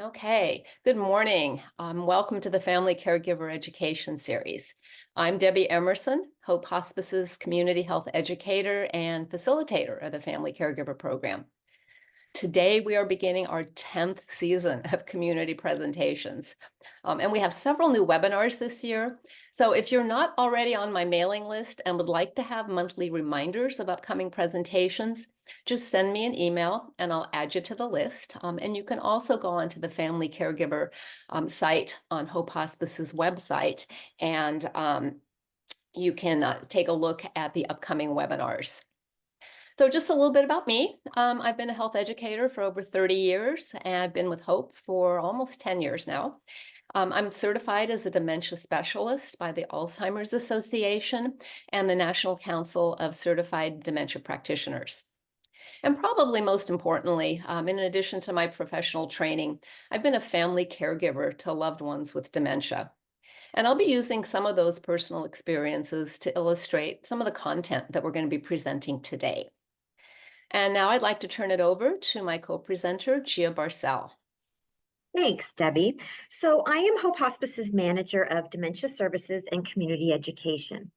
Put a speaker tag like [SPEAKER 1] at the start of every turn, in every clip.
[SPEAKER 1] Okay, good morning. Welcome to the Family Caregiver Education Series. I'm Debbie Emerson, Hope Hospice's community health educator and facilitator of the Family Caregiver Program. Today, we are beginning our 10th season of community presentations. And we have several new webinars this year. So if you're not already on my mailing list and would like to have monthly reminders of upcoming presentations, just send me an email and I'll add you to the list. And you can also go onto the Family Caregiver site on Hope Hospice's website, and you can take a look at the upcoming webinars. So just a little bit about me. I've been a health educator for over 30 years, and I've been with Hope for almost 10 years now. I'm certified as a dementia specialist by the Alzheimer's Association and the National Council of Certified Dementia Practitioners. And probably most importantly, in addition to my professional training, I've been a family caregiver to loved ones with dementia. And I'll be using some of those personal experiences to illustrate some of the content that we're going to be presenting today. And now I'd like to turn it over to my co-presenter, Gia Barcel.
[SPEAKER 2] Thanks, Debbie. So, I am Hope Hospice's Manager of Dementia Services and Community Education.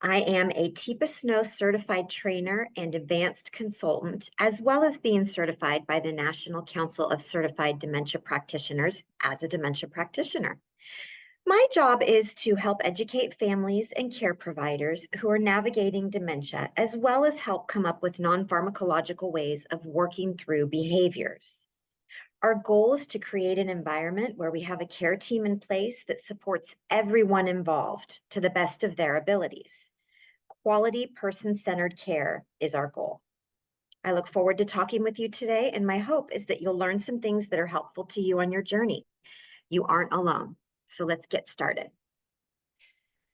[SPEAKER 2] I am a Teepa Snow certified trainer and advanced consultant, as well as being certified by the National Council of Certified Dementia Practitioners as a dementia practitioner. My job is to help educate families and care providers who are navigating dementia, as well as help come up with non pharmacological ways of working through behaviors. Our goal is to create an environment where we have a care team in place that supports everyone involved to the best of their abilities. Quality person centered care is our goal. I look forward to talking with you today, and my hope is that you'll learn some things that are helpful to you on your journey. You aren't alone. So let's get started.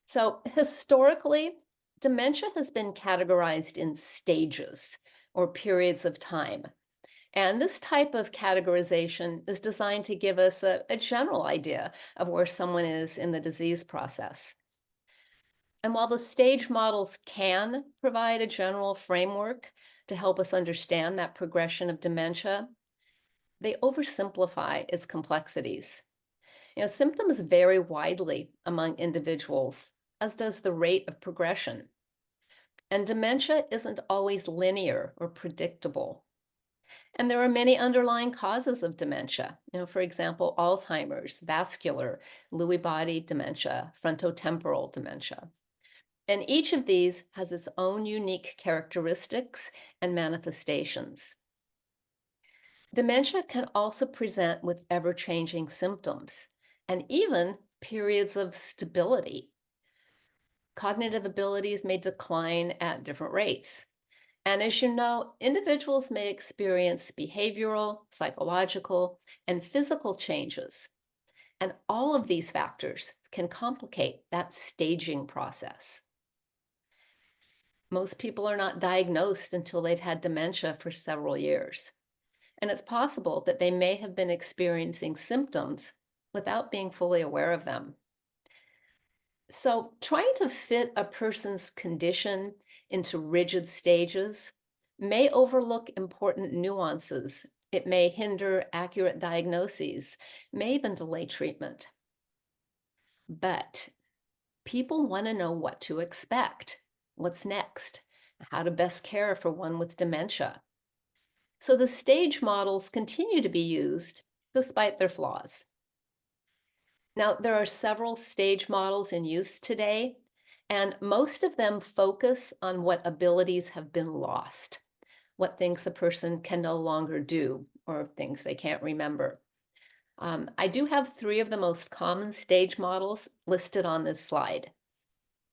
[SPEAKER 1] So historically, dementia has been categorized in stages or periods of time. And this type of categorization is designed to give us a general idea of where someone is in the disease process. And while the stage models can provide a general framework to help us understand that progression of dementia, they oversimplify its complexities. Symptoms vary widely among individuals, as does the rate of progression. And dementia isn't always linear or predictable. And there are many underlying causes of dementia. For example, Alzheimer's, vascular, Lewy body dementia, frontotemporal dementia. And each of these has its own unique characteristics and manifestations. Dementia can also present with ever-changing symptoms and even periods of stability. Cognitive abilities may decline at different rates. And as you know, individuals may experience behavioral, psychological, and physical changes. And all of these factors can complicate that staging process. Most people are not diagnosed until they've had dementia for several years. And it's possible that they may have been experiencing symptoms without being fully aware of them. So, trying to fit a person's condition into rigid stages may overlook important nuances. It may hinder accurate diagnoses, may even delay treatment. But people want to know what to expect, what's next, how to best care for one with dementia. So the stage models continue to be used despite their flaws. Now, there are several stage models in use today, and most of them focus on what abilities have been lost, what things the person can no longer do, or things they can't remember. I do have three of the most common stage models listed on this slide.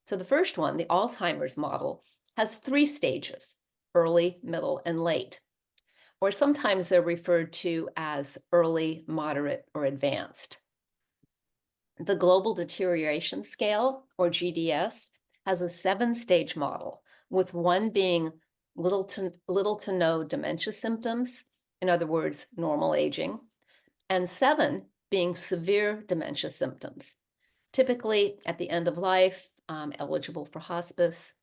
[SPEAKER 1] So the first one, the Alzheimer's model, has three stages: early, middle, and late. Or sometimes they're referred to as early, moderate, or advanced. The Global Deterioration Scale, or GDS, has a seven-stage model, with one being little to no dementia symptoms, in other words, normal aging, and seven being severe dementia symptoms, typically at the end of life, eligible for hospice.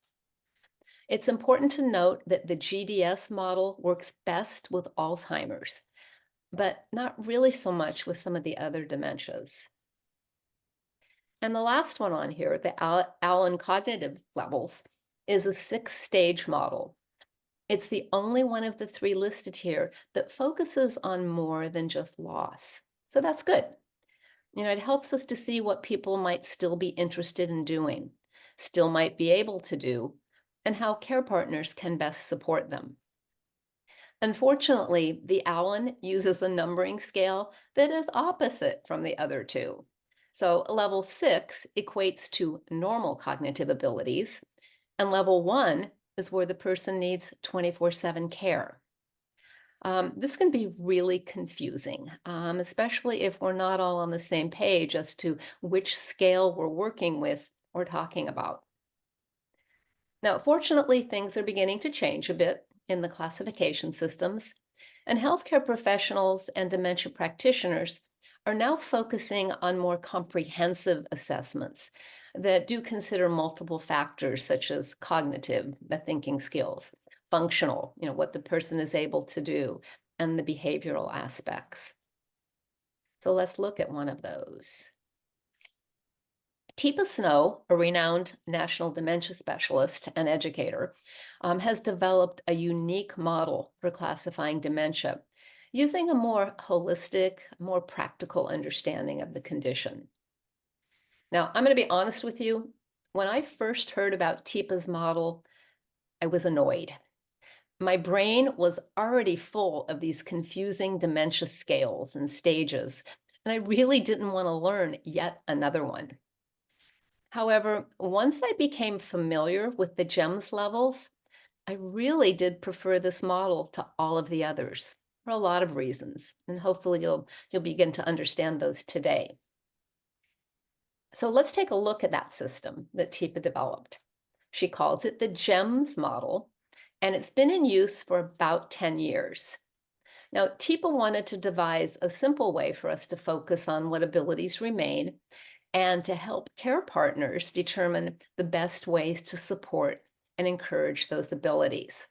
[SPEAKER 1] It's important to note that the GDS model works best with Alzheimer's, but not really so much with some of the other dementias. And the last one on here, the Allen cognitive levels, is a six-stage model. It's the only one of the three listed here that focuses on more than just loss. So that's good. It helps us to see what people might still be interested in doing, still might be able to do, and how care partners can best support them. Unfortunately, the Allen uses a numbering scale that is opposite from the other two. So level 6 equates to normal cognitive abilities, and level 1 is where the person needs 24/7 care. This can be really confusing, especially if we're not all on the same page as to which scale we're working with or talking about. Now, fortunately, things are beginning to change a bit in the classification systems, and healthcare professionals and dementia practitioners are now focusing on more comprehensive assessments that do consider multiple factors such as cognitive, the thinking skills, functional, what the person is able to do, and the behavioral aspects. So let's look at one of those. Teepa Snow, a renowned national dementia specialist and educator, has developed a unique model for classifying dementia using a more holistic, more practical understanding of the condition. Now, I'm going to be honest with you. When I first heard about Teepa's model, I was annoyed. My brain was already full of these confusing dementia scales and stages, and I really didn't want to learn yet another one. However, once I became familiar with the GEMS levels, I really did prefer this model to all of the others for a lot of reasons, and hopefully you'll begin to understand those today. So let's take a look at that system that Teepa developed. She calls it the GEMS model, and it's been in use for about 10 years. Now, Teepa wanted to devise a simple way for us to focus on what abilities remain and to help care partners determine the best ways to support and encourage those abilities.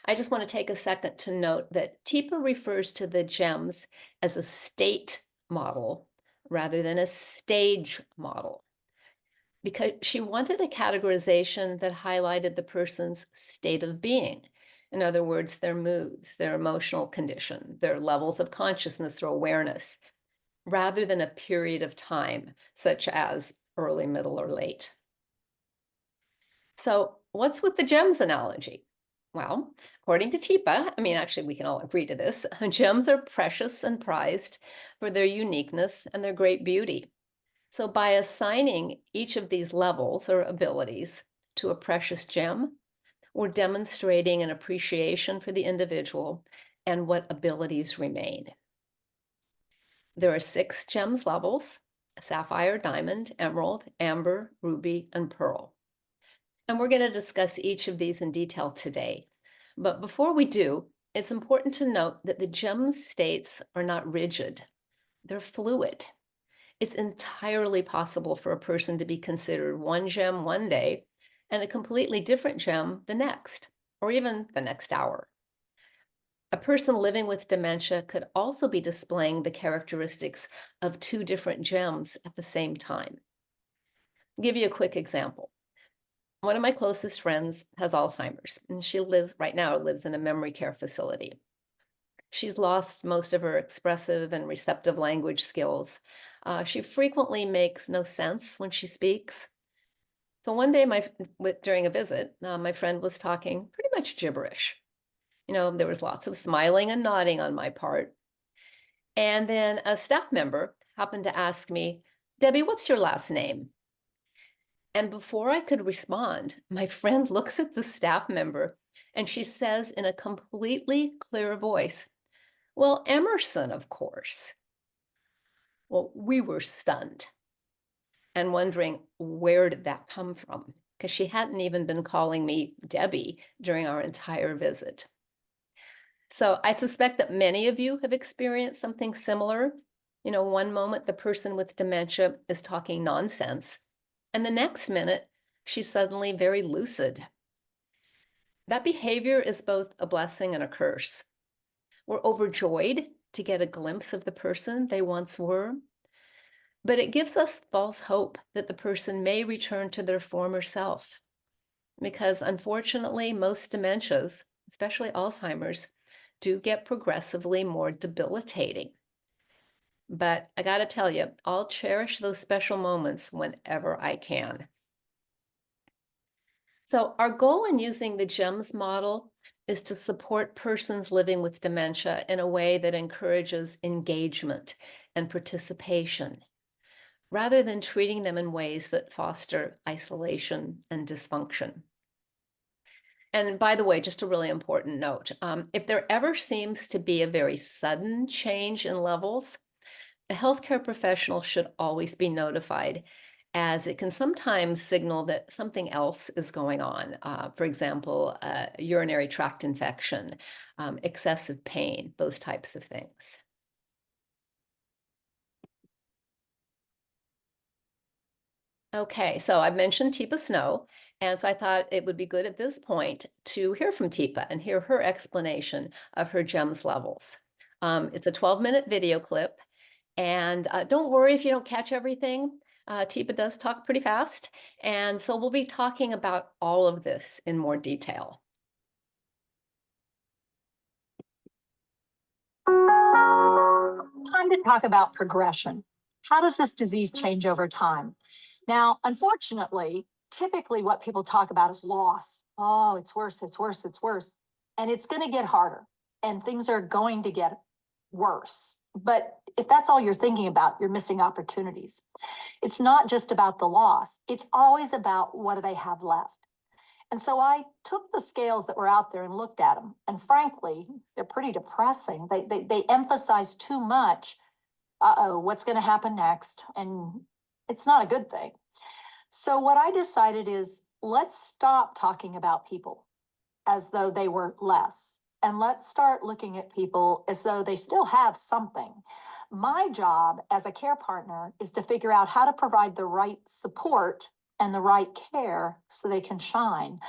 [SPEAKER 1] I just want to take a second to note that Teepa refers to the GEMS as a state model rather than a stage model because she wanted a categorization that highlighted the person's state of being. In other words, their moods, their emotional condition, their levels of consciousness or awareness, rather than a period of time, such as early, middle, or late. So, what's with the gems analogy? Well, according to Teepa, actually, we can all agree to this, gems are precious and prized for their uniqueness and their great beauty. So, by assigning each of these levels or abilities to a precious gem, we're demonstrating an appreciation for the individual and what abilities remain. There are 6 gems levels: sapphire, diamond, emerald, amber, ruby, and pearl. And we're going to discuss each of these in detail today. But before we do, it's important to note that the gem states are not rigid, they're fluid. It's entirely possible for a person to be considered one gem one day and a completely different gem the next, or even the next hour. A person living with dementia could also be displaying the characteristics of 2 different gems at the same time. I'll give you a quick example. One of my closest friends has Alzheimer's, and she lives in a memory care facility. She's lost most of her expressive and receptive language skills. She frequently makes no sense when she speaks. So one day, during a visit, my friend was talking pretty much gibberish. There was lots of smiling and nodding on my part. And then a staff member happened to ask me, "Debbie, what's your last name?" And before I could respond, my friend looks at the staff member and she says in a completely clear voice, "Well, Emerson, of course." Well, we were stunned and wondering where did that come from? Because she hadn't even been calling me Debbie during our entire visit. So I suspect that many of you have experienced something similar. One moment the person with dementia is talking nonsense, and the next minute she's suddenly very lucid. That behavior is both a blessing and a curse. We're overjoyed to get a glimpse of the person they once were, but it gives us false hope that the person may return to their former self. Because unfortunately, most dementias, especially Alzheimer's, do get progressively more debilitating. But I got to tell you, I'll cherish those special moments whenever I can. So, our goal in using the GEMS model is to support persons living with dementia in a way that encourages engagement and participation, rather than treating them in ways that foster isolation and dysfunction. And by the way, just a really important note, if there ever seems to be a very sudden change in levels, a healthcare professional should always be notified, as it can sometimes signal that something else is going on. For example, a urinary tract infection, excessive pain, those types of things. Okay, so I've mentioned Teepa Snow, and so I thought it would be good at this point to hear from Teepa and hear her explanation of her GEMS levels. It's a 12-minute video clip, and don't worry if you don't catch everything. Teepa does talk pretty fast, and so we'll be talking about all of this in more detail.
[SPEAKER 3] Time to talk about progression. How does this disease change over time? Now, unfortunately, typically what people talk about is loss. Oh, it's worse, it's worse, it's worse. And it's going to get harder and things are going to get worse. But if that's all you're thinking about, you're missing opportunities. It's not just about the loss, it's always about what do they have left. And so I took the scales that were out there and looked at them. And frankly, they're pretty depressing. They emphasize too much. Uh-oh, what's going to happen next? And it's not a good thing. So what I decided is let's stop talking about people as though they were less. And let's start looking at people as though they still have something. My job as a care partner is to figure out how to provide the right support and the right care so they can shine.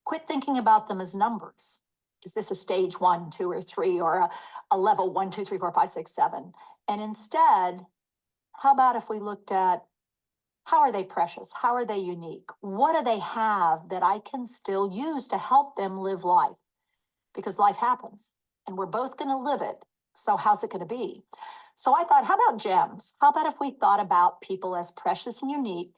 [SPEAKER 3] Quit thinking about them as numbers. Is this a stage 1, 2, or 3, or a level 1, 2, 3, 4, 5, 6, 7? And instead, how about if we looked at how are they precious? How are they unique? What do they have that I can still use to help them live life? Because life happens and we're both going to live it. So how's it going to be? So I thought, how about gems? How about if we thought about people as precious and unique?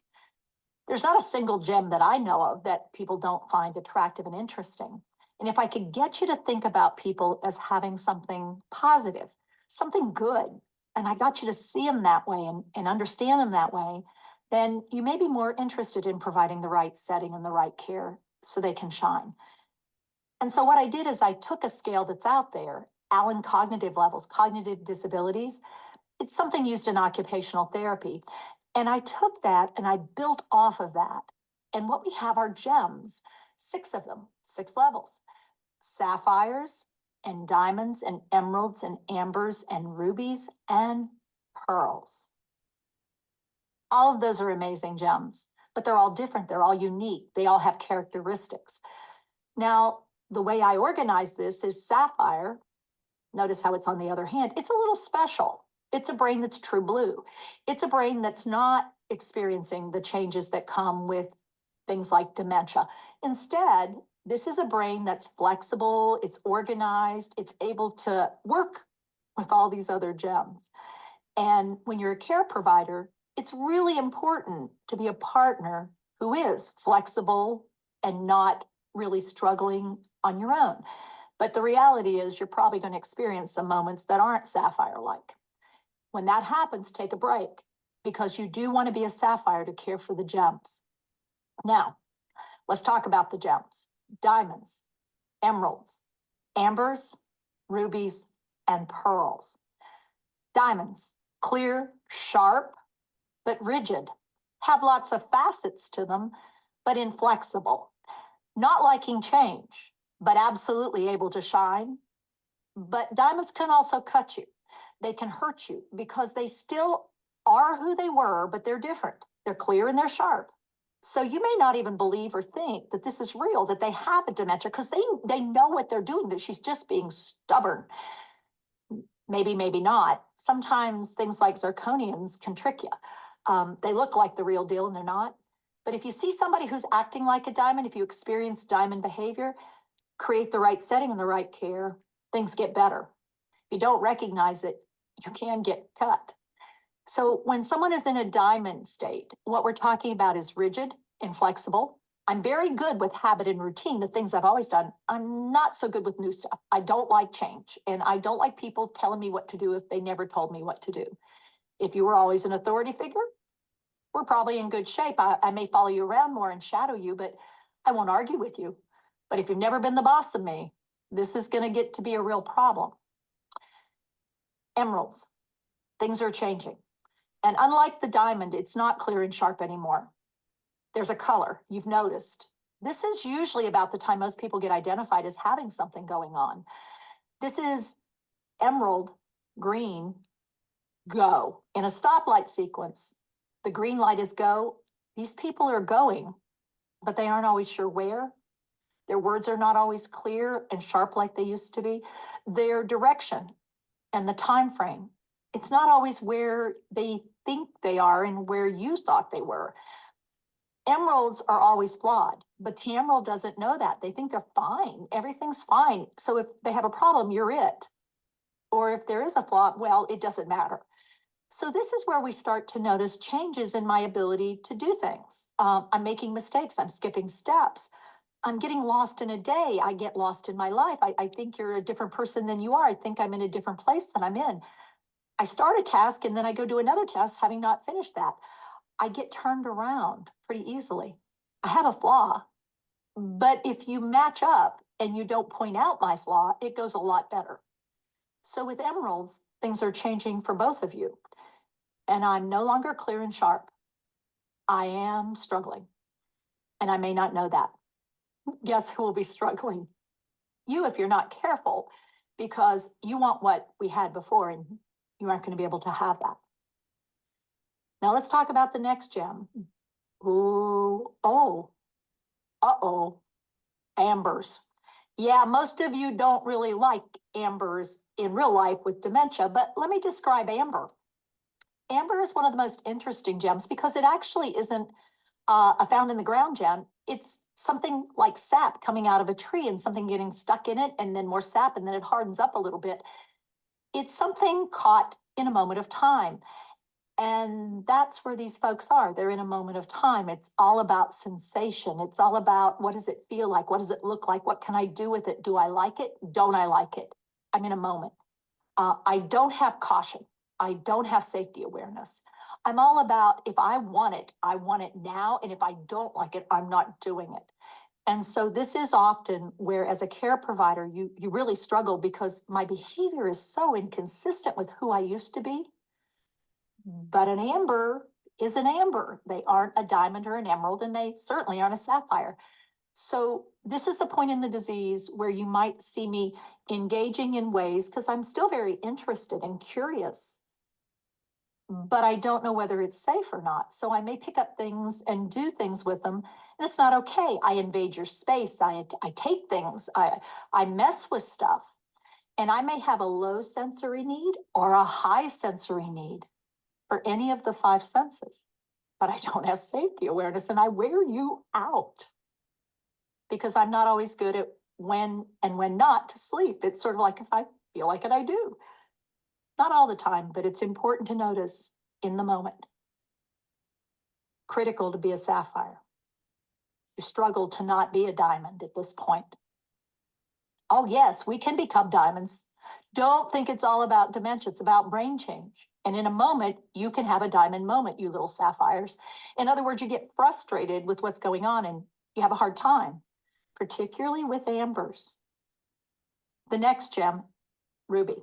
[SPEAKER 3] There's not a single gem that I know of that people don't find attractive and interesting. And if I could get you to think about people as having something positive, something good, and I got you to see them that way and understand them that way, then you may be more interested in providing the right setting and the right care so they can shine. And so what I did is I took a scale that's out there, Allen cognitive levels, cognitive disabilities. It's something used in occupational therapy. And I took that and I built off of that. And what we have are gems, 6 of them, 6 levels, sapphires and diamonds and emeralds and ambers and rubies and pearls. All of those are amazing gems, but they're all different. They're all unique. They all have characteristics. Now, the way I organize this is sapphire. Notice how it's on the other hand. It's a little special. It's a brain that's true blue. It's a brain that's not experiencing the changes that come with things like dementia. Instead, this is a brain that's flexible, it's organized, it's able to work with all these other gems. And when you're a care provider, it's really important to be a partner who is flexible and not really struggling on your own. But the reality is you're probably going to experience some moments that aren't sapphire-like. When that happens, take a break because you do want to be a sapphire to care for the gems. Now, let's talk about the gems. Diamonds, emeralds, ambers, rubies, and pearls. Diamonds, clear, sharp, but rigid, have lots of facets to them, but inflexible. Not liking change, but absolutely able to shine. But diamonds can also cut you. They can hurt you because they still are who they were, but they're different. They're clear and they're sharp. So you may not even believe or think that this is real, that they have a dementia, because they know what they're doing, that she's just being stubborn. Maybe, maybe not. Sometimes things like zirconians can trick you. They look like the real deal and they're not. But if you see somebody who's acting like a diamond, if you experience diamond behavior, create the right setting and the right care, things get better. If you don't recognize it, you can get cut. So when someone is in a diamond state, what we're talking about is rigid, inflexible. I'm very good with habit and routine, the things I've always done. I'm not so good with new stuff. I don't like change, and I don't like people telling me what to do if they never told me what to do. If you were always an authority figure, we're probably in good shape. I may follow you around more and shadow you, but I won't argue with you. But if you've never been the boss of me, this is going to get to be a real problem. Emeralds, things are changing. And unlike the diamond, it's not clear and sharp anymore. There's a color, you've noticed. This is usually about the time most people get identified as having something going on. This is emerald green, go. In a stoplight sequence, the green light is go. These people are going, but they aren't always sure where. Their words are not always clear and sharp like they used to be. Their direction and the time frame, it's not always where they think they are and where you thought they were. Emeralds are always flawed, but the emerald doesn't know that. They think they're fine. Everything's fine. So if they have a problem, you're it. Or if there is a flaw, well, it doesn't matter. So this is where we start to notice changes in my ability to do things. I'm making mistakes. I'm skipping steps. I'm getting lost in a day. I get lost in my life. I think you're a different person than you are. I think I'm in a different place than I'm in. I start a task and then I go do another task having not finished that. I get turned around pretty easily. I have a flaw, but if you match up and you don't point out my flaw, it goes a lot better. So with emeralds, things are changing for both of you. And I'm no longer clear and sharp. I am struggling. And I may not know that. Guess who will be struggling? You, if you're not careful, because you want what we had before and you aren't going to be able to have that. Now let's talk about the next gem. Ooh, oh, uh-oh, ambers. Yeah, most of you don't really like ambers in real life with dementia, but let me describe amber. Amber is one of the most interesting gems because it actually isn't a found in the ground gem. It's something like sap coming out of a tree and something getting stuck in it and then more sap and then it hardens up a little bit. It's something caught in a moment of time. And that's where these folks are. They're in a moment of time. It's all about sensation. It's all about what does it feel like? What does it look like? What can I do with it? Do I like it? Don't I like it? I'm in a moment. I don't have caution. I don't have safety awareness. I'm all about if I want it now. And if I don't like it, I'm not doing it. And so this is often where, as a care provider, you really struggle because my behavior is so inconsistent with who I used to be. But an amber is an amber. They aren't a diamond or an emerald, and they certainly aren't a sapphire. So this is the point in the disease where you might see me engaging in ways, because I'm still very interested and curious, but I don't know whether it's safe or not. So I may pick up things and do things with them, and it's not okay. I invade your space. I take things. I mess with stuff. And I may have a low sensory need or a high sensory need for any of the five senses, but I don't have safety awareness, and I wear you out because I'm not always good at when and when not to sleep. It's sort of like if I feel like it, I do. Not all the time, but it's important to notice in the moment. Critical to be a sapphire. You struggle to not be a diamond at this point. Oh yes, we can become diamonds. Don't think it's all about dementia. It's about brain change. And in a moment, you can have a diamond moment, you little sapphires. In other words, you get frustrated with what's going on and you have a hard time, particularly with ambers. The next gem, ruby.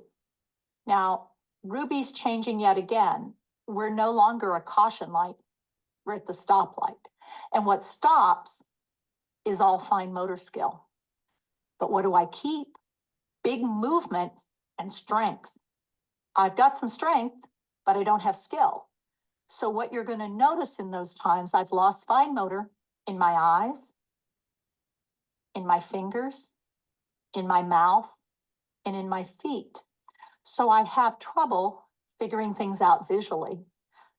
[SPEAKER 3] Now, ruby's changing yet again. We're no longer a caution light. We're at the stoplight. And what stops is all fine motor skill. But what do I keep? Big movement and strength. I've got some strength, but I don't have skill. So what you're going to notice in those times, I've lost fine motor in my eyes, in my fingers, in my mouth, and in my feet. So I have trouble figuring things out visually.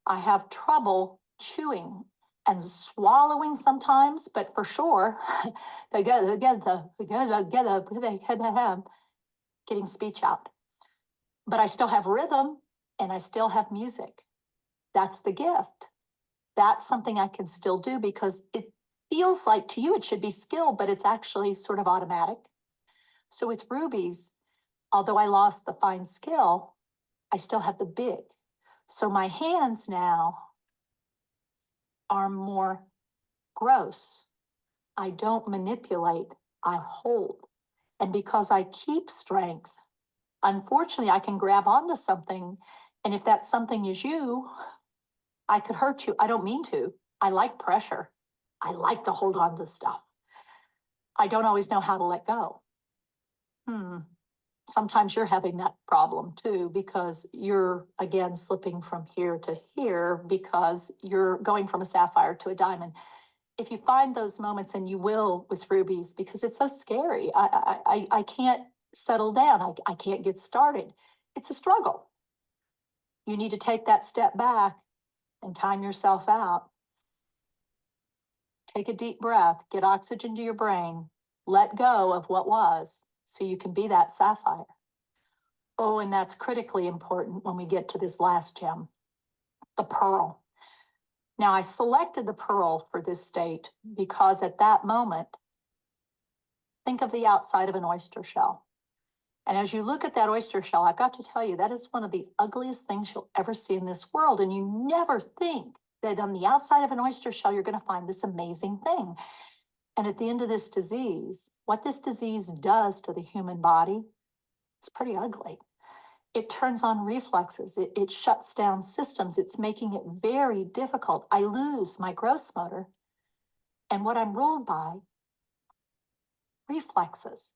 [SPEAKER 3] I have trouble chewing and swallowing sometimes, but for sure, getting speech out. But I still have rhythm and I still have music. That's the gift. That's something I can still do because it feels like to you it should be skill, but it's actually sort of automatic. So with rubies, although I lost the fine skill, I still have the big. So my hands now are more gross. I don't manipulate, I hold. And because I keep strength, unfortunately, I can grab onto something. And if that something is you, I could hurt you. I don't mean to. I like pressure. I like to hold on to stuff. I don't always know how to let go. Sometimes you're having that problem too, because you're again slipping from here to here because you're going from a sapphire to a diamond. If you find those moments, and you will with rubies, because it's so scary, I can't settle down. I can't get started. It's a struggle. You need to take that step back and time yourself out. Take a deep breath, get oxygen to your brain, let go of what was so you can be that sapphire. Oh, and that's critically important when we get to this last gem, the pearl. Now, I selected the pearl for this state because at that moment, think of the outside of an oyster shell. And as you look at that oyster shell, I've got to tell you, that is one of the ugliest things you'll ever see in this world. And you never think that on the outside of an oyster shell, you're going to find this amazing thing. And at the end of this disease, what this disease does to the human body, it's pretty ugly. It turns on reflexes. It shuts down systems. It's making it very difficult. I lose my gross motor. And what I'm ruled by, reflexes.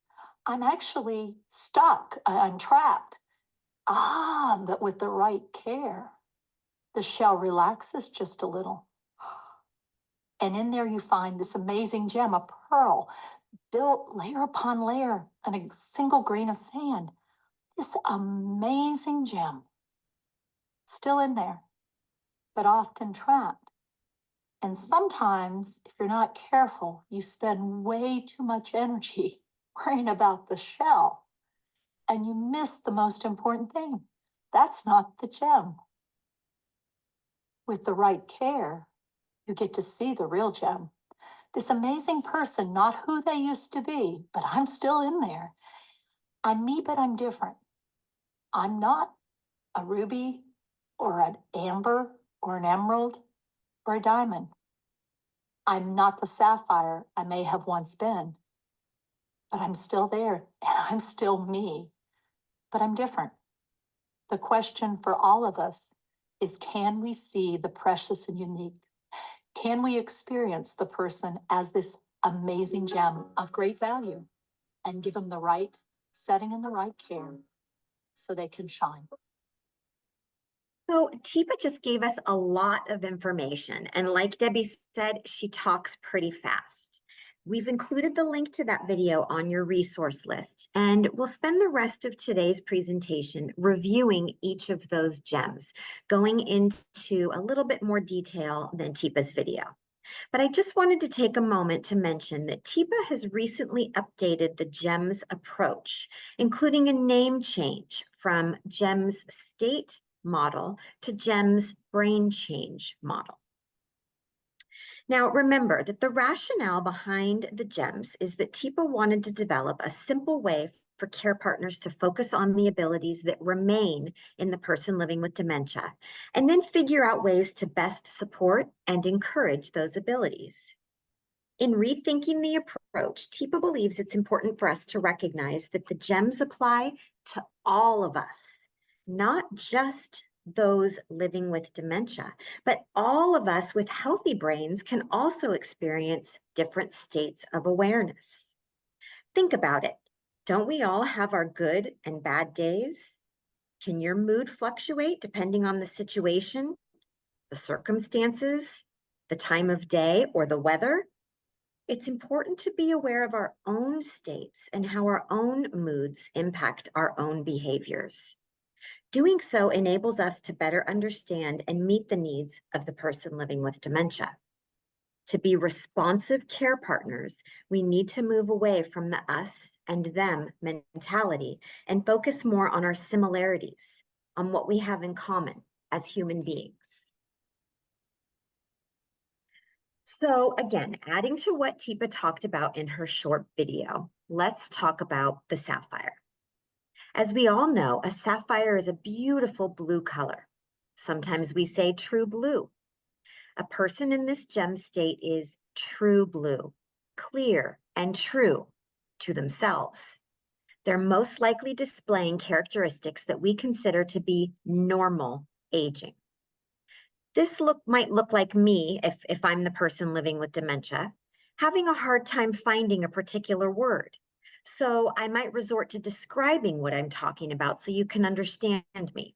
[SPEAKER 3] I'm actually stuck. I'm trapped. But with the right care, the shell relaxes just a little. And in there you find this amazing gem, a pearl, built layer upon layer on a single grain of sand. This amazing gem, still in there, but often trapped. And sometimes, if you're not careful, you spend way too much energy worrying about the shell, and you miss the most important thing. That's not the gem. With the right care, you get to see the real gem. This amazing person, not who they used to be, but I'm still in there. I'm me, but I'm different. I'm not a ruby or an amber or an emerald or a diamond. I'm not the sapphire I may have once been, but I'm still there and I'm still me, but I'm different. The question for all of us is, can we see the precious and unique? Can we experience the person as this amazing gem of great value and give them the right setting and the right care so they can shine?
[SPEAKER 2] So Teepa just gave us a lot of information. And like Debbie said, she talks pretty fast. We've included the link to that video on your resource list, and we'll spend the rest of today's presentation reviewing each of those gems, going into a little bit more detail than Teepa's video. But I just wanted to take a moment to mention that Teepa has recently updated the GEMS approach, including a name change from GEMS state model to GEMS brain change model. Now, remember that the rationale behind the GEMS is that Teepa wanted to develop a simple way for care partners to focus on the abilities that remain in the person living with dementia, and then figure out ways to best support and encourage those abilities. In rethinking the approach, Teepa believes it's important for us to recognize that the GEMS apply to all of us, not just those living with dementia, but all of us with healthy brains can also experience different states of awareness. Think about it. Don't we all have our good and bad days? Can your mood fluctuate depending on the situation? the circumstances, the time of day, or the weather, it's important to be aware of our own states and how our own moods impact our own behaviors. Doing so enables us to better understand and meet the needs of the person living with dementia. To be responsive care partners, we need to move away from the us and them mentality and focus more on our similarities, on what we have in common as human beings. So again, adding to what Teepa talked about in her short video, let's talk about the sapphire. As we all know, a sapphire is a beautiful blue color. Sometimes we say true blue. A person in this gem state is true blue, clear and true to themselves. They're most likely displaying characteristics that we consider to be normal aging. This might look like me if I'm the person living with dementia, having a hard time finding a particular word. So I might resort to describing what I'm talking about so you can understand me.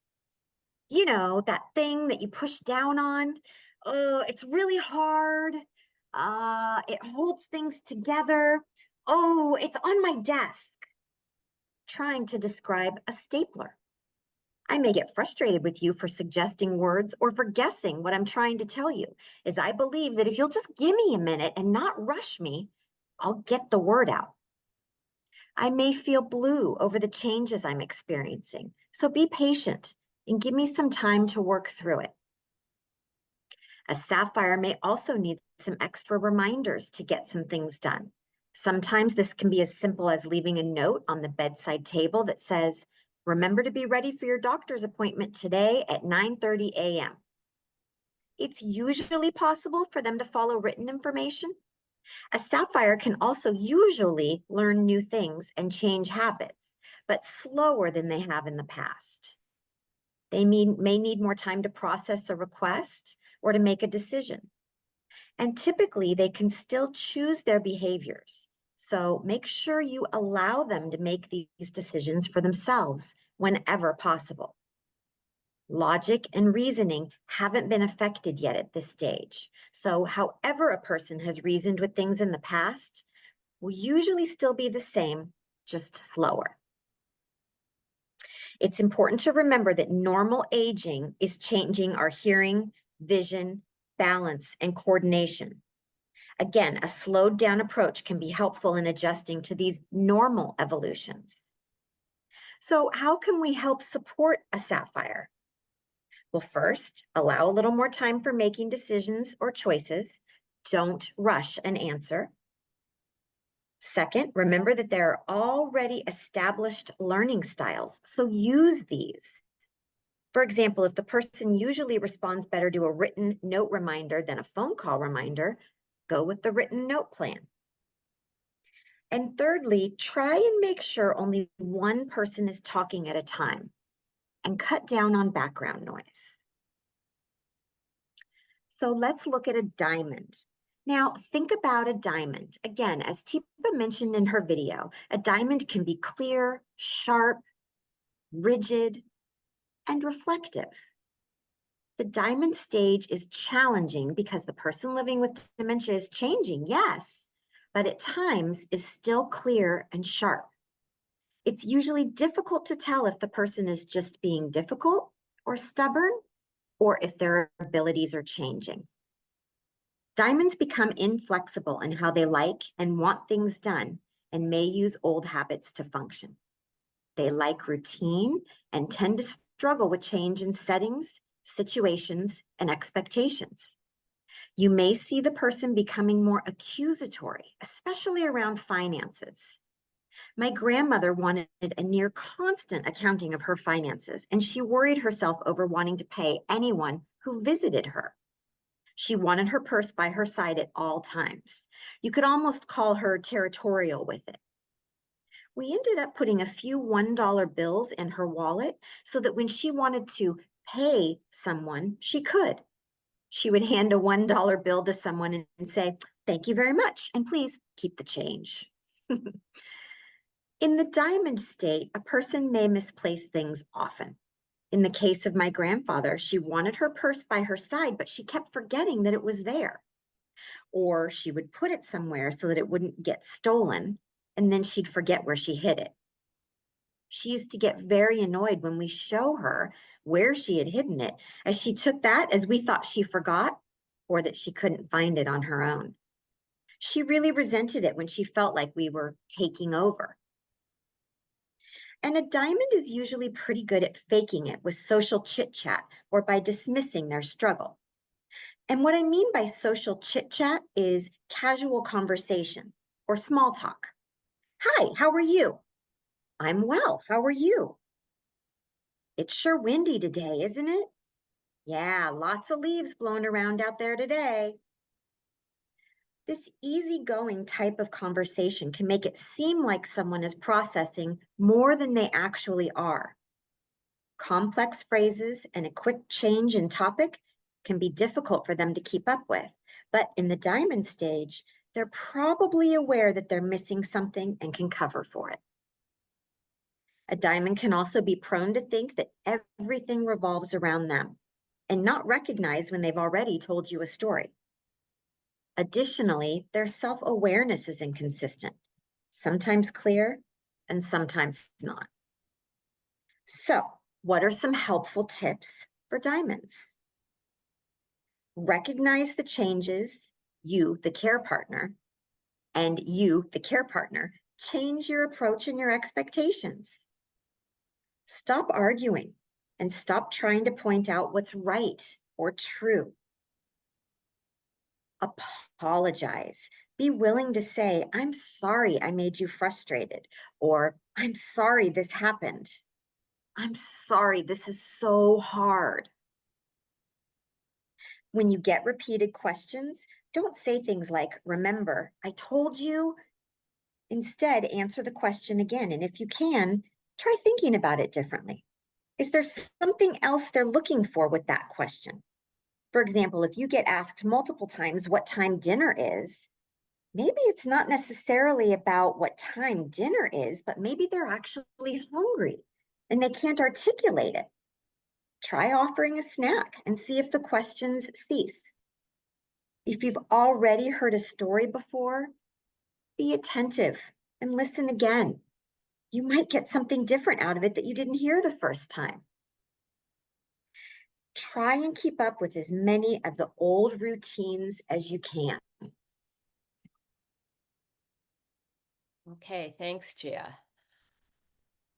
[SPEAKER 2] You know, that thing that you push down on, it's really hard. It holds things together. Oh, it's on my desk. Trying to describe a stapler. I may get frustrated with you for suggesting words or for guessing what I'm trying to tell you, as I believe that if you'll just give me a minute and not rush me, I'll get the word out. I may feel blue over the changes I'm experiencing, so be patient and give me some time to work through it. A sapphire may also need some extra reminders to get some things done. Sometimes this can be as simple as leaving a note on the bedside table that says, "Remember to be ready for your doctor's appointment today at 9:30 a.m. It's usually possible for them to follow written information. A sapphire can also usually learn new things and change habits, but slower than they have in the past. They may need more time to process a request or to make a decision. And typically, they can still choose their behaviors. So make sure you allow them to make these decisions for themselves whenever possible. Logic and reasoning haven't been affected yet at this stage. So however a person has reasoned with things in the past will usually still be the same, just slower. It's important to remember that normal aging is changing our hearing, vision, balance, and coordination. Again, a slowed down approach can be helpful in adjusting to these normal evolutions. So how can we help support a sapphire? Well, first, allow a little more time for making decisions or choices. Don't rush an answer. Second, remember that there are already established learning styles, so use these. For example, if the person usually responds better to a written note reminder than a phone call reminder, go with the written note plan. And thirdly, try and make sure only one person is talking at a time and cut down on background noise. So let's look at a diamond. Now, think about a diamond. Again, as Teepa mentioned in her video, a diamond can be clear, sharp, rigid, and reflective. The diamond stage is challenging because the person living with dementia is changing, yes, but at times is still clear and sharp. It's usually difficult to tell if the person is just being difficult or stubborn, or if their abilities are changing. Diamonds become inflexible in how they like and want things done and may use old habits to function. They like routine and tend to struggle with change in settings, situations, and expectations. You may see the person becoming more accusatory, especially around finances. My grandmother wanted a near constant accounting of her finances, and she worried herself over wanting to pay anyone who visited her. She wanted her purse by her side at all times. You could almost call her territorial with it. We ended up putting a few $1 bills in her wallet so that when she wanted to pay someone, she could. She would hand a $1 bill to someone and say, "Thank you very much, and please keep the change." In the diamond state, a person may misplace things often. In the case of my grandfather, she wanted her purse by her side, but she kept forgetting that it was there. Or she would put it somewhere so that it wouldn't get stolen, and then she'd forget where she hid it. She used to get very annoyed when we show her where she had hidden it, as she took that as we thought she forgot or that she couldn't find it on her own. She really resented it when she felt like we were taking over. And a diamond is usually pretty good at faking it with social chit chat or by dismissing their struggle. And what I mean by social chit chat is casual conversation or small talk. Hi, how are you? I'm well. How are you? It's sure windy today, isn't it? Yeah, lots of leaves blowing around out there today. This easygoing type of conversation can make it seem like someone is processing more than they actually are. Complex phrases and a quick change in topic can be difficult for them to keep up with. But in the diamond stage, they're probably aware that they're missing something and can cover for it. A diamond can also be prone to think that everything revolves around them and not recognize when they've already told you a story. Additionally, their self-awareness is inconsistent, sometimes clear and sometimes not. So, what are some helpful tips for diamonds? Recognize the changes you, the care partner, and you, the care partner, change your approach and your expectations. Stop arguing and stop trying to point out what's right or true. Apologize. Be willing to say, I'm sorry I made you frustrated, or I'm sorry this happened. I'm sorry this is so hard. When you get repeated questions, don't say things like, remember, I told you. Instead, answer the question again. And if you can, try thinking about it differently. Is there something else they're looking for with that question? For example, if you get asked multiple times what time dinner is, maybe it's not necessarily about what time dinner is, but maybe they're actually hungry and they can't articulate it. Try offering a snack and see if the questions cease. If you've already heard a story before, be attentive and listen again. You might get something different out of it that you didn't hear the first time. Try and keep up with as many of the old routines as you can.
[SPEAKER 1] Okay, thanks, Gia.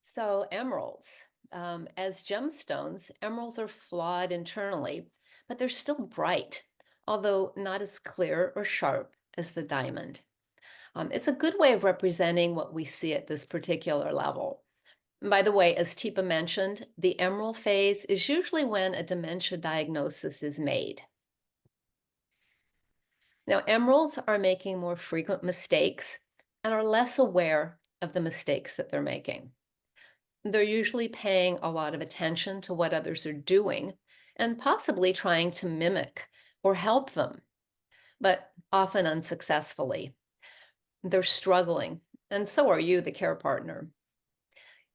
[SPEAKER 1] So, emeralds. As gemstones, emeralds are flawed internally, but they're still bright, although not as clear or sharp as the diamond. It's a good way of representing what we see at this particular level. And by the way, as Teepa mentioned, the emerald phase is usually when a dementia diagnosis is made. Now, emeralds are making more frequent mistakes and are less aware of the mistakes that they're making. They're usually paying a lot of attention to what others are doing and possibly trying to mimic or help them, but often unsuccessfully. They're struggling, and so are you, the care partner.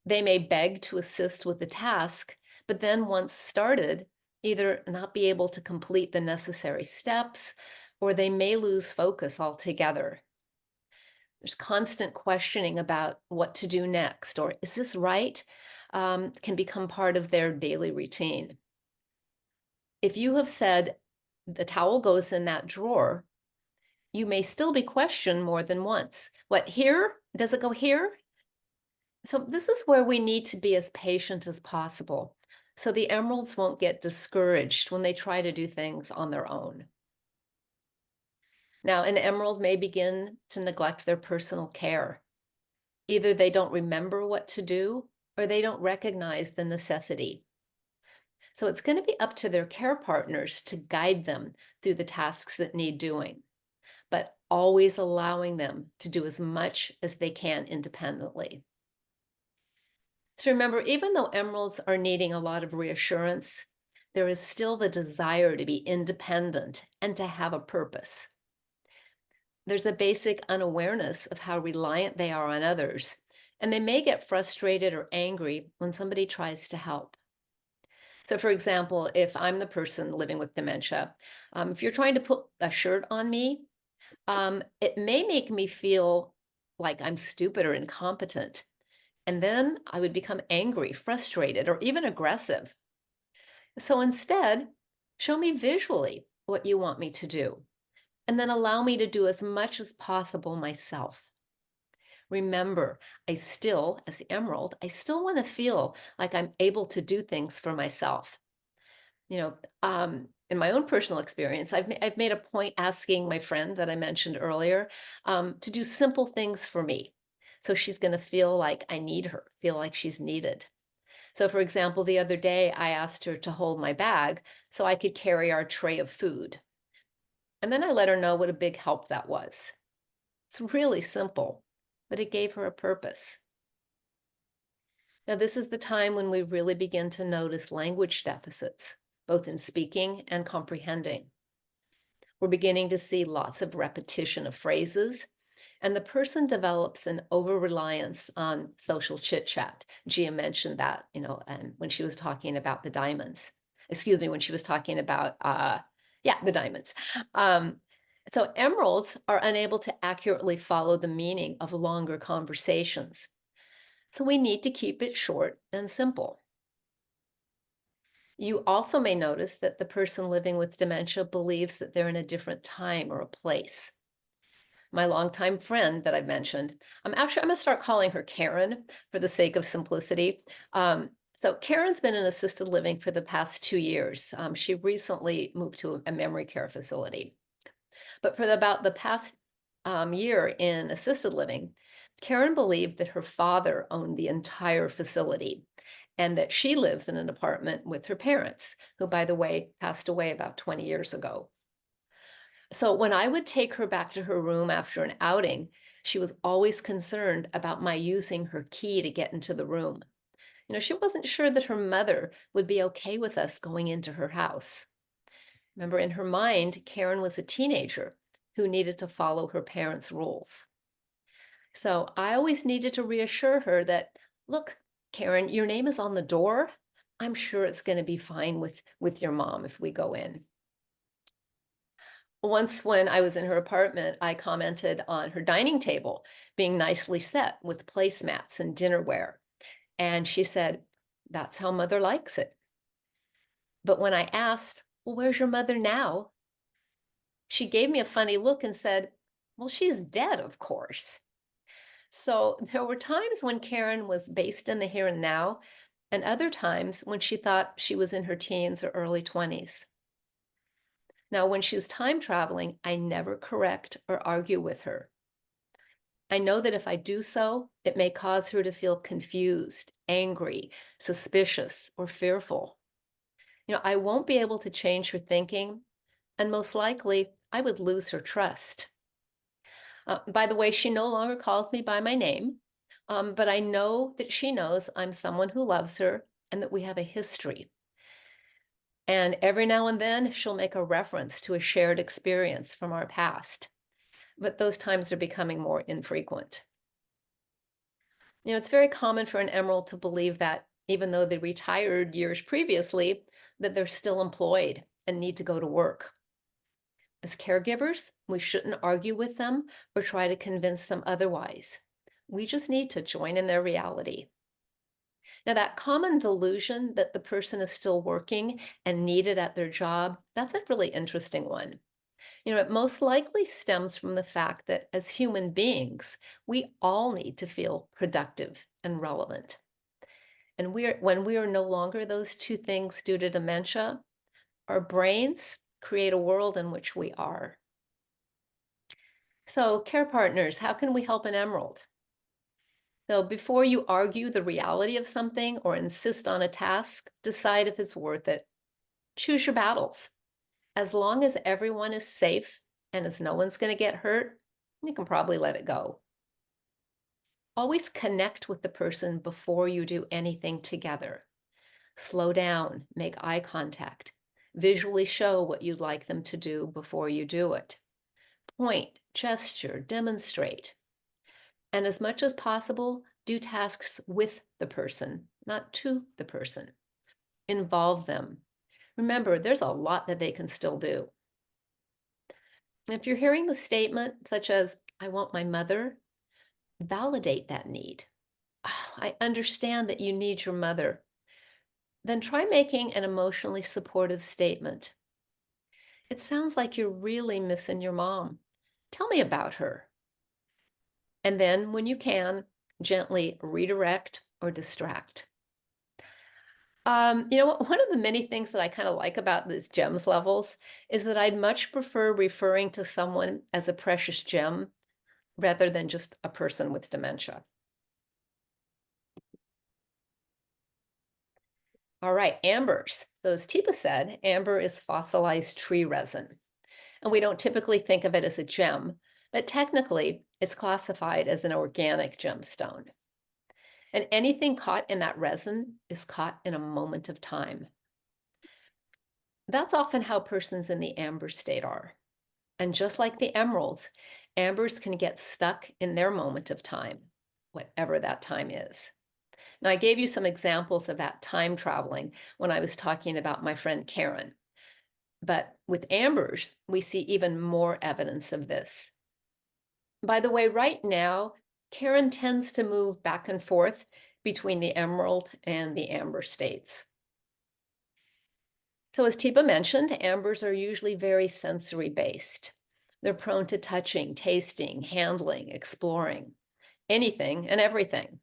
[SPEAKER 1] They may beg to assist with the task, but then once started, either not be able to complete the necessary steps, or they may lose focus altogether. There's constant questioning about what to do next, or is this right? Can become part of their daily routine. If you have said the towel goes in that drawer, you may still be questioned more than once. What, here? Does it go here? So this is where we need to be as patient as possible so the emeralds won't get discouraged when they try to do things on their own. Now, an emerald may begin to neglect their personal care. Either they don't remember what to do or they don't recognize the necessity. So it's going to be up to their care partners to guide them through the tasks that need doing, but always allowing them to do as much as they can independently. So remember, even though emeralds are needing a lot of reassurance, there is still the desire to be independent and to have a purpose. There's a basic unawareness of how reliant they are on others, and they may get frustrated or angry when somebody tries to help. So, for example, if I'm the person living with dementia, if you're trying to put a shirt on me, it may make me feel like I'm stupid or incompetent. And then I would become angry, frustrated, or even aggressive. So instead, show me visually what you want me to do, and then allow me to do as much as possible myself. Remember, as the emerald, I still want to feel like I'm able to do things for myself. In my own personal experience, I've made a point asking my friend that I mentioned earlier to do simple things for me. So she's going to feel like I need her, feel like she's needed. So, for example, the other day I asked her to hold my bag so I could carry our tray of food. And then I let her know what a big help that was. It's really simple, but it gave her a purpose. Now, this is the time when we really begin to notice language deficits, both in speaking and comprehending. We're beginning to see lots of repetition of phrases, and the person develops an over-reliance on social chit-chat. Gia mentioned that, and when she was talking about the diamonds. Excuse me, when she was talking about, yeah, the diamonds. Um, so emeralds are unable to accurately follow the meaning of longer conversations. So we need to keep it short and simple. You also may notice that the person living with dementia believes that they're in a different time or a place. My longtime friend that I mentioned, I'm going to start calling her Karen for the sake of simplicity. So Karen's been in assisted living for the past 2 years. She recently moved to a memory care facility. But for about the past year in assisted living, Karen believed that her father owned the entire facility and that she lives in an apartment with her parents, who, by the way, passed away about 20 years ago. So when I would take her back to her room after an outing, she was always concerned about my using her key to get into the room. She wasn't sure that her mother would be okay with us going into her house. Remember, in her mind, Karen was a teenager who needed to follow her parents' rules. So I always needed to reassure her that, look, Karen, your name is on the door. I'm sure it's going to be fine with your mom if we go in. Once, when I was in her apartment, I commented on her dining table being nicely set with placemats and dinnerware. And she said, that's how mother likes it. But when I asked, well, where's your mother now? She gave me a funny look and said, well, she's dead, of course. So there were times when Karen was based in the here and now, and other times when she thought she was in her teens or early 20s. Now, when she's time traveling, I never correct or argue with her. I know that if I do so, it may cause her to feel confused, angry, suspicious, or fearful. I won't be able to change her thinking, and most likely, I would lose her trust. By the way, she no longer calls me by my name, but I know that she knows I'm someone who loves her and that we have a history. And every now and then, she'll make a reference to a shared experience from our past, but those times are becoming more infrequent. It's very common for an emerald to believe that even though they retired years previously, that they're still employed and need to go to work. As caregivers, we shouldn't argue with them or try to convince them otherwise. We just need to join in their reality. Now, that common delusion that the person is still working and needed at their job, that's a really interesting one. It most likely stems from the fact that as human beings, we all need to feel productive and relevant. And when we are no longer those two things due to dementia, our brains create a world in which we are. So, care partners, how can we help an emerald? So, before you argue the reality of something or insist on a task, decide if it's worth it. Choose your battles. As long as everyone is safe and as no one's going to get hurt, you can probably let it go. Always connect with the person before you do anything together. Slow down, make eye contact. Visually show what you'd like them to do before you do it. Point, gesture, demonstrate. And as much as possible, do tasks with the person, not to the person. Involve them. Remember, there's a lot that they can still do. If you're hearing the statement such as, I want my mother, validate that need. "Oh, I understand that you need your mother." Then try making an emotionally supportive statement. "It sounds like you're really missing your mom. Tell me about her." And then, when you can, gently redirect or distract. One of the many things that I kind of like about these GEMS levels is that I'd much prefer referring to someone as a precious gem rather than just a person with dementia. All right, ambers. So as Teepa said, amber is fossilized tree resin. And we don't typically think of it as a gem, but technically it's classified as an organic gemstone. And anything caught in that resin is caught in a moment of time. That's often how persons in the amber state are. And just like the emeralds, ambers can get stuck in their moment of time, whatever that time is. Now, I gave you some examples of that time traveling when I was talking about my friend Karen. But with ambers, we see even more evidence of this. By the way, right now, Karen tends to move back and forth between the emerald and the amber states. So as Teepa mentioned, ambers are usually very sensory based. They're prone to touching, tasting, handling, exploring, anything and everything.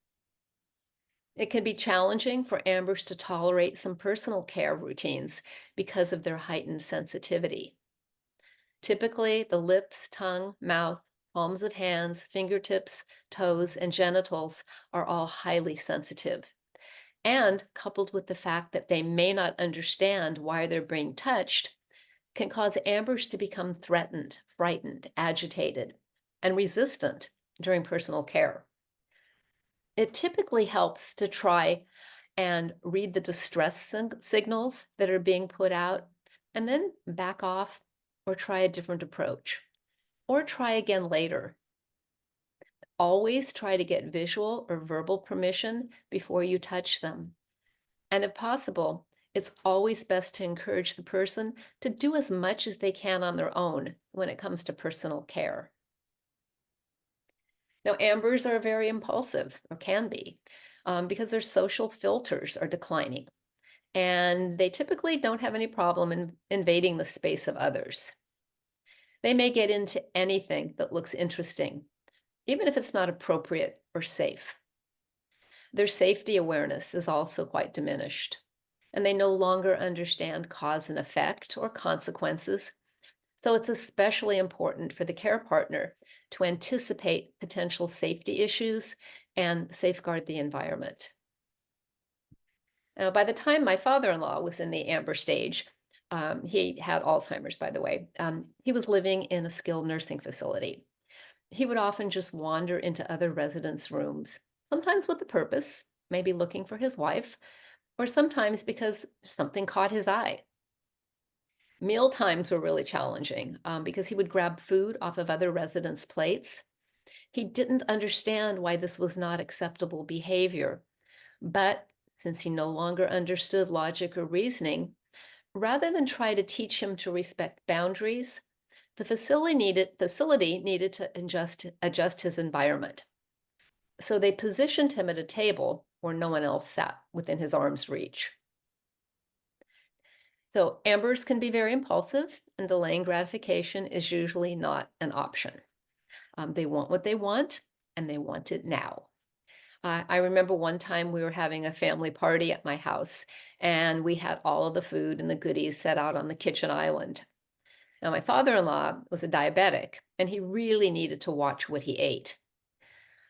[SPEAKER 1] It can be challenging for ambers to tolerate some personal care routines because of their heightened sensitivity. Typically, the lips, tongue, mouth, palms of hands, fingertips, toes, and genitals are all highly sensitive. And coupled with the fact that they may not understand why they're being touched, can cause ambers to become threatened, frightened, agitated, and resistant during personal care. It typically helps to try and read the distress signals that are being put out, and then back off or try a different approach, or try again later. Always try to get visual or verbal permission before you touch them. And if possible, it's always best to encourage the person to do as much as they can on their own when it comes to personal care. Now, ambers are very impulsive, or can be, because their social filters are declining, and they typically don't have any problem in invading the space of others. They may get into anything that looks interesting, even if it's not appropriate or safe. Their safety awareness is also quite diminished, and they no longer understand cause and effect or consequences. So it's especially important for the care partner to anticipate potential safety issues and safeguard the environment. Now, by the time my father-in-law was in the amber stage, he had Alzheimer's, by the way. He was living in a skilled nursing facility. He would often just wander into other residents' rooms, sometimes with a purpose, maybe looking for his wife, or sometimes because something caught his eye. Meal times were really challenging because he would grab food off of other residents' plates. He didn't understand why this was not acceptable behavior, but since he no longer understood logic or reasoning, rather than try to teach him to respect boundaries, the facility needed to adjust his environment. So they positioned him at a table where no one else sat within his arm's reach. So ambers can be very impulsive, and delaying gratification is usually not an option. They want what they want, and they want it now. I remember one time we were having a family party at my house, and we had all of the food and the goodies set out on the kitchen island. Now, my father-in-law was a diabetic, and he really needed to watch what he ate.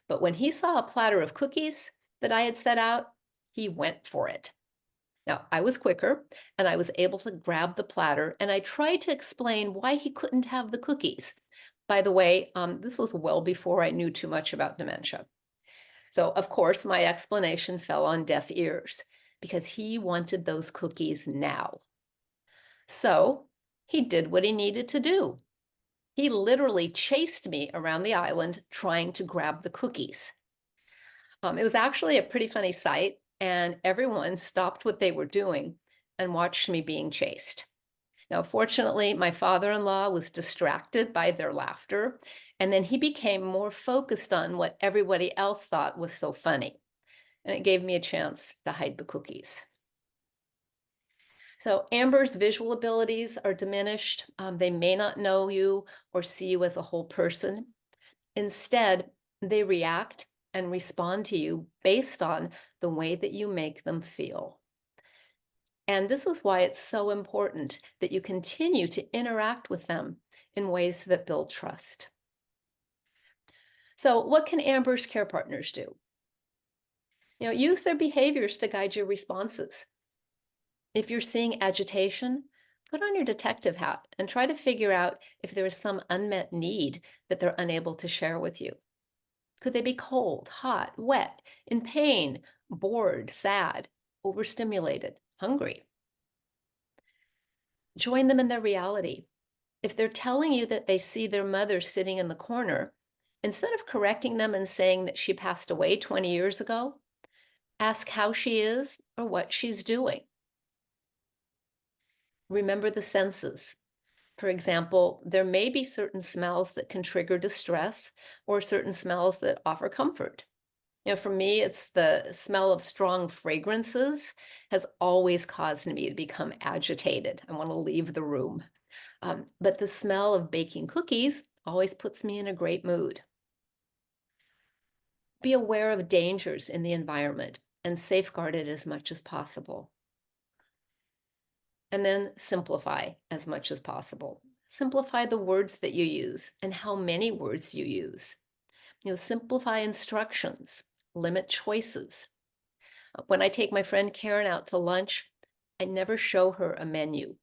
[SPEAKER 1] But when he saw a platter of cookies that I had set out, he went for it. Now, I was quicker, and I was able to grab the platter, and I tried to explain why he couldn't have the cookies. By the way, this was well before I knew too much about dementia. So, of course, my explanation fell on deaf ears because he wanted those cookies now. So, he did what he needed to do. He literally chased me around the island trying to grab the cookies. It was actually a pretty funny sight, and everyone stopped what they were doing and watched me being chased. Now, fortunately, my father-in-law was distracted by their laughter, and then he became more focused on what everybody else thought was so funny, and it gave me a chance to hide the cookies. So Amber's visual abilities are diminished. They may not know you or see you as a whole person. Instead, they react and respond to you based on the way that you make them feel. And this is why it's so important that you continue to interact with them in ways that build trust. So, what can Amber's care partners do? Use their behaviors to guide your responses. If you're seeing agitation, put on your detective hat and try to figure out if there is some unmet need that they're unable to share with you. Could they be cold, hot, wet, in pain, bored, sad, overstimulated, hungry? Join them in their reality. If they're telling you that they see their mother sitting in the corner, instead of correcting them and saying that she passed away 20 years ago, ask how she is or what she's doing. Remember the senses. For example, there may be certain smells that can trigger distress or certain smells that offer comfort. For me, it's the smell of strong fragrances has always caused me to become agitated. I want to leave the room. But the smell of baking cookies always puts me in a great mood. Be aware of dangers in the environment and safeguard it as much as possible. And then simplify as much as possible. Simplify the words that you use and how many words you use. Simplify instructions, limit choices. When I take my friend Karen out to lunch, I never show her a menu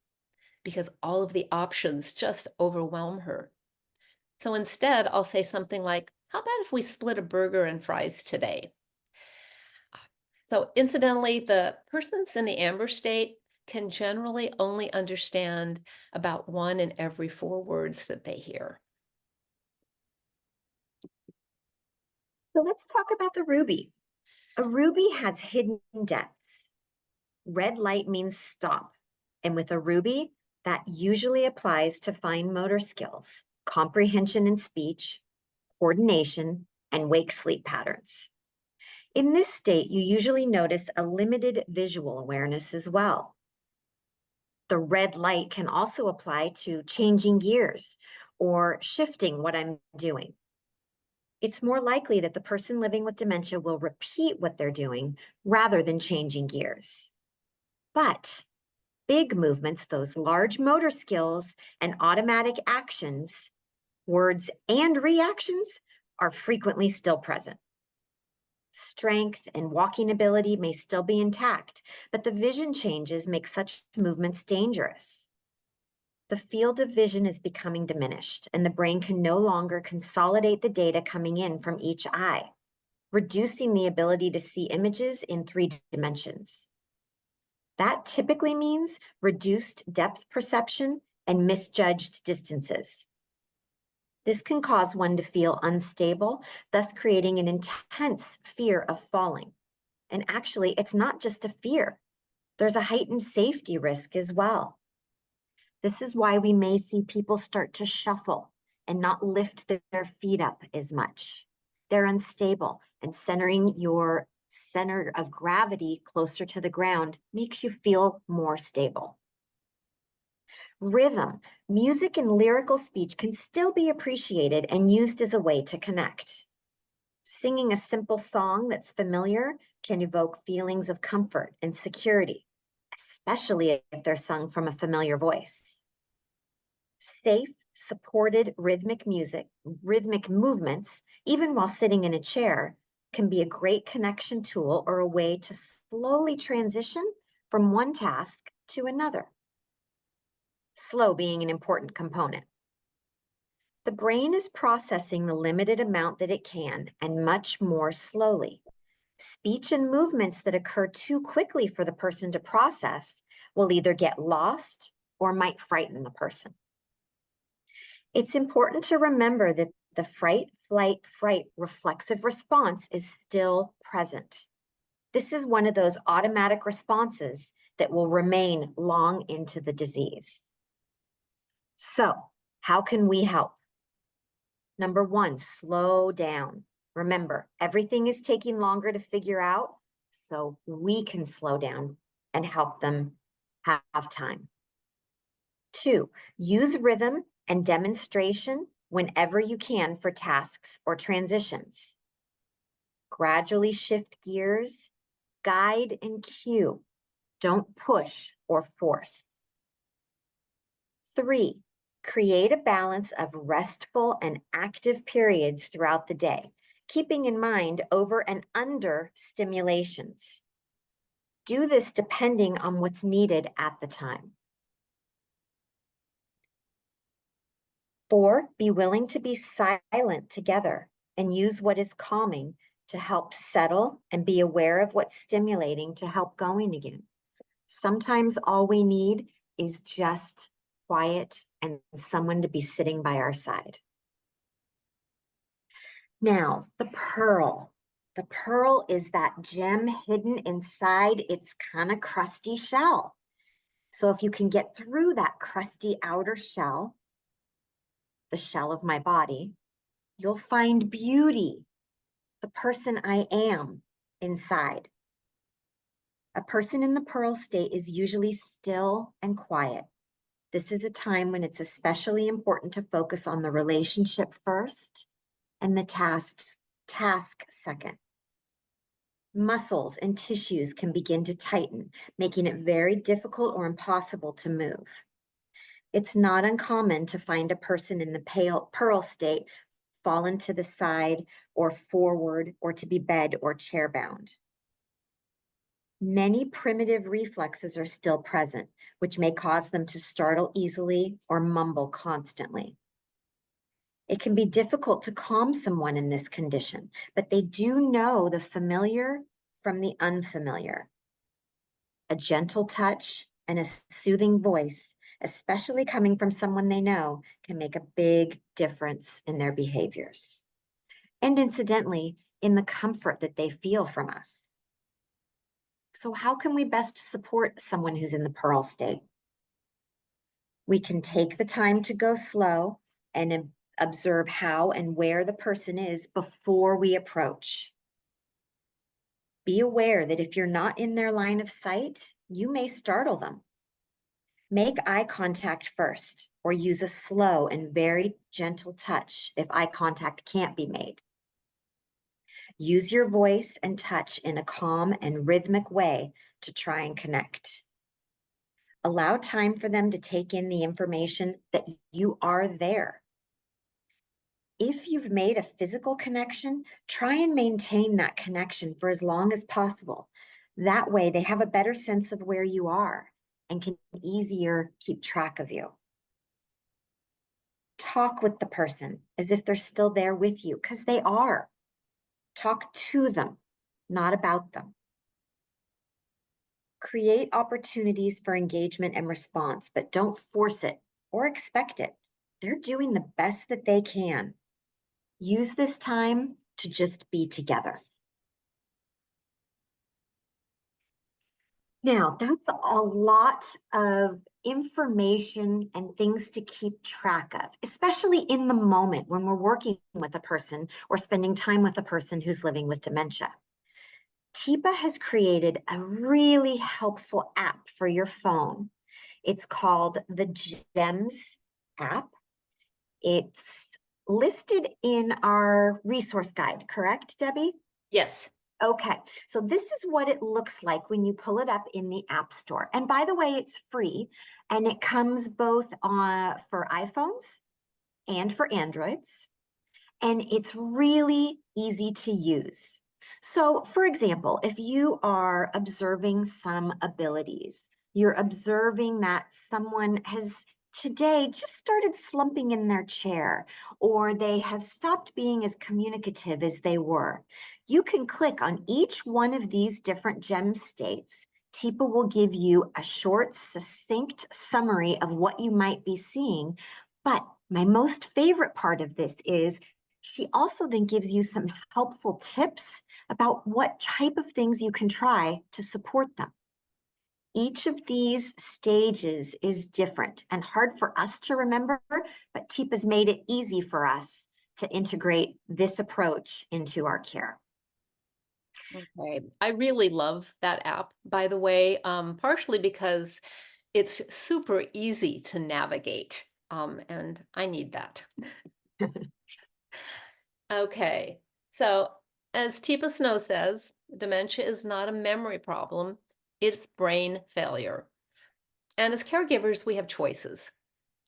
[SPEAKER 1] because all of the options just overwhelm her. So instead, I'll say something like, how about if we split a burger and fries today? So incidentally, the persons in the amber state can generally only understand about 1 in every 4 words that they hear.
[SPEAKER 2] So let's talk about the ruby. A ruby has hidden depths. Red light means stop. And with a ruby, that usually applies to fine motor skills, comprehension and speech, coordination, and wake-sleep patterns. In this state, you usually notice a limited visual awareness as well. The red light can also apply to changing gears or shifting what I'm doing. It's more likely that the person living with dementia will repeat what they're doing rather than changing gears. But big movements, those large motor skills and automatic actions, words and reactions are frequently still present. Strength and walking ability may still be intact, but the vision changes make such movements dangerous. The field of vision is becoming diminished, and the brain can no longer consolidate the data coming in from each eye, reducing the ability to see images in 3 dimensions. That typically means reduced depth perception and misjudged distances. This can cause one to feel unstable, thus creating an intense fear of falling. And actually, it's not just a fear. There's a heightened safety risk as well. This is why we may see people start to shuffle and not lift their feet up as much. They're unstable, and centering your center of gravity closer to the ground makes you feel more stable. Rhythm, music, and lyrical speech can still be appreciated and used as a way to connect. Singing a simple song that's familiar can evoke feelings of comfort and security, especially if they're sung from a familiar voice. Safe, supported rhythmic movements, even while sitting in a chair, can be a great connection tool or a way to slowly transition from one task to another. Slow being an important component. The brain is processing the limited amount that it can and much more slowly. Speech and movements that occur too quickly for the person to process will either get lost or might frighten the person. It's important to remember that the fight, flight, fright reflexive response is still present. This is one of those automatic responses that will remain long into the disease. So, how can we help? Number one, slow down. Remember, everything is taking longer to figure out, so we can slow down and help them have time. Two, use rhythm and demonstration whenever you can for tasks or transitions. Gradually shift gears, guide and cue. Don't push or force. Three, create a balance of restful and active periods throughout the day, keeping in mind over and under stimulations. Do this depending on what's needed at the time. Four, be willing to be silent together and use what is calming to help settle and be aware of what's stimulating to help going again. Sometimes all we need is just quiet and someone to be sitting by our side. Now, the pearl. The pearl is that gem hidden inside its kind of crusty shell. So if you can get through that crusty outer shell, the shell of my body, you'll find beauty, the person I am inside. A person in the pearl state is usually still and quiet. This is a time when it's especially important to focus on the relationship first and the task second. Muscles and tissues can begin to tighten, making it very difficult or impossible to move. It's not uncommon to find a person in the pearl state fallen to the side or forward or to be bed or chair bound. Many primitive reflexes are still present, which may cause them to startle easily or mumble constantly. It can be difficult to calm someone in this condition, but they do know the familiar from the unfamiliar. A gentle touch and a soothing voice, especially coming from someone they know, can make a big difference in their behaviors. And incidentally, in the comfort that they feel from us. So how can we best support someone who's in the pearl state? We can take the time to go slow and observe how and where the person is before we approach. Be aware that if you're not in their line of sight, you may startle them. Make eye contact first, or use a slow and very gentle touch if eye contact can't be made. Use your voice and touch in a calm and rhythmic way to try and connect. Allow time for them to take in the information that you are there. If you've made a physical connection, try and maintain that connection for as long as possible. That way they have a better sense of where you are and can easier keep track of you. Talk with the person as if they're still there with you, because they are. Talk to them, not about them. Create opportunities for engagement and response, but don't force it or expect it. They're doing the best that they can. Use this time to just be together. Now, that's a lot of information and things to keep track of, especially in the moment when we're working with a person or spending time with a person who's living with dementia. Teepa has created a really helpful app for your phone. It's called the GEMS app. It's listed in our resource guide, correct, Debbie?
[SPEAKER 1] Yes.
[SPEAKER 2] Okay, so this is what it looks like when you pull it up in the App Store. And by the way, it's free, and it comes both for iPhones and for Androids, and it's really easy to use. So, for example, if you are observing some abilities, you're observing that someone has today just started slumping in their chair, or they have stopped being as communicative as they were. You can click on each one of these different gem states. Teepa will give you a short, succinct summary of what you might be seeing. But my most favorite part of this is she also then gives you some helpful tips about what type of things you can try to support them. Each of these stages is different and hard for us to remember, but Teepa's made it easy for us to integrate this approach into our care.
[SPEAKER 1] Okay. I really love that app, by the way, partially because it's super easy to navigate, and I need that. Okay. So, as Teepa Snow says, dementia is not a memory problem, it's brain failure. And as caregivers, we have choices.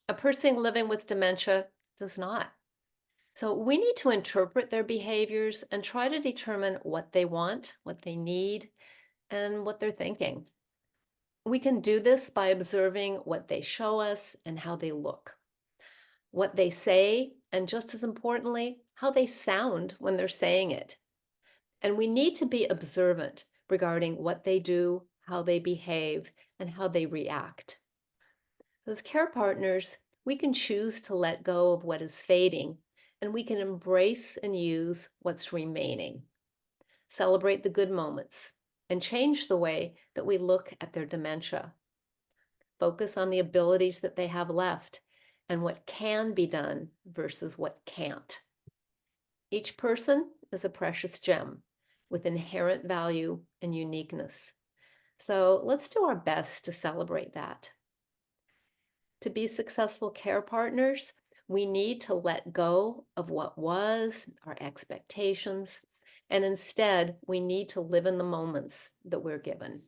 [SPEAKER 1] A person living with dementia does not. So we need to interpret their behaviors and try to determine what they want, what they need, and what they're thinking. We can do this by observing what they show us and how they look, what they say, and just as importantly, how they sound when they're saying it. And we need to be observant regarding what they do, how they behave, and how they react. So, as care partners, we can choose to let go of what is fading, and we can embrace and use what's remaining. Celebrate the good moments and change the way that we look at their dementia. Focus on the abilities that they have left and what can be done versus what can't. Each person is a precious gem with inherent value and uniqueness. So let's do our best to celebrate that. To be successful care partners, we need to let go of what was, our expectations, and instead we need to live in the moments that we're given.